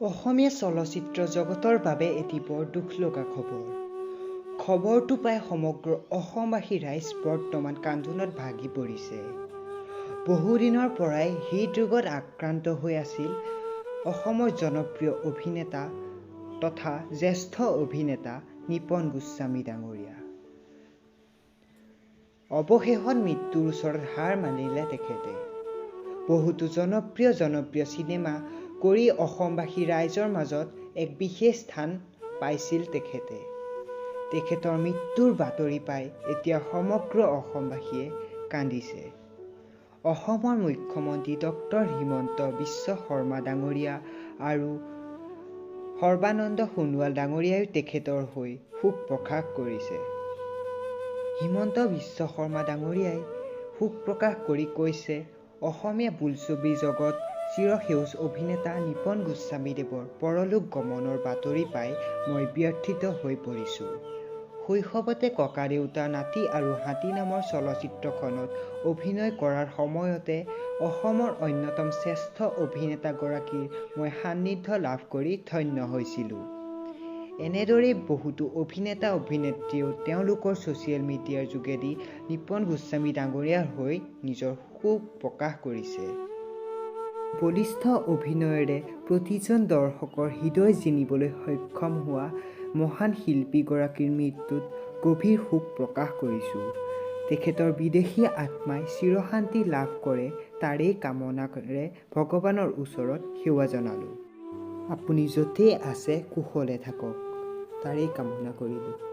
অসমীয়া চলচ্চিত্ৰ জগতৰ বাবে এটি বৰ দুখ লগা খবৰ। খবৰটো পাই সমগ্ৰ অসমবাসী ৰাইজ বৰ্তমান কান্দোনত ভাগি পৰিছে। বহুদিনৰ পৰাই হৃদৰোগত আক্ৰান্ত হৈ আছিল অসমৰ জনপ্ৰিয় অভিনেতা তথা জ্যেষ্ঠ অভিনেতা নিপন গোস্বামী ডাঙৰীয়া। অৱশেষত মৃত্যুৰ ওচৰত হাৰ মানিলে তেখেতে। বহুতো জনপ্ৰিয় চিনেমা কৰি অসমবাসী ৰাইজৰ মাজত এক বিশেষ স্থান পাইছিল তেখেতে। তেখেতৰ মৃত্যুৰ বাতৰি পাই এতিয়া সমগ্ৰ অসমবাসীয়ে কান্দিছে। অসমৰ মুখ্যমন্ত্ৰী ডক্টৰ হিমন্ত বিশ্ব শৰ্মা ডাঙৰীয়া আৰু সৰ্বানন্দ সোণোৱাল ডাঙৰীয়াইও তেখেতৰ হৈ শোক প্ৰকাশ কৰিছে। হিমন্ত বিশ্ব শৰ্মা ডাঙৰীয়াই শোক প্ৰকাশ কৰি কৈছে, অসমীয়া বোলছবি জগত চিৰসেউজ অভিনেতা নিপন গোস্বামীদেৱৰ পৰলোক গমনৰ বাতৰি পাই মই ব্যথিত হৈ পৰিছোঁ। শৈশৱতে ককাদেউতা নাতি আৰু হাতী নামৰ চলচ্চিত্ৰখনত অভিনয় কৰাৰ সময়তে অসমৰ অন্যতম শ্ৰেষ্ঠ অভিনেতাগৰাকীৰ মই সান্নিধ্য লাভ কৰি ধন্য হৈছিলোঁ। এনেদৰেই বহুতো অভিনেতা অভিনেত্ৰীয়েও তেওঁলোকৰ ছ'চিয়েল মিডিয়াৰ যোগেদি নিপন গোস্বামী ডাঙৰীয়াৰ হৈ নিজৰ শোক প্ৰকাশ কৰিছে। বলিষ্ঠ অভিনয়েৰে প্ৰতিজন দৰ্শকৰ হৃদয় জিনিবলৈ সক্ষম হোৱা মহান শিল্পীগৰাকীৰ মৃত্যুত গভীৰ শোক প্ৰকাশ কৰিছোঁ। তেখেতৰ বিদেহী আত্মাই চিৰশান্তি লাভ কৰে তাৰেই কামনাৰে ভগৱানৰ ওচৰত সেৱা জনালোঁ। আপুনি য'তেই আছে কুশলে থাকক তাৰেই কামনা কৰিলোঁ।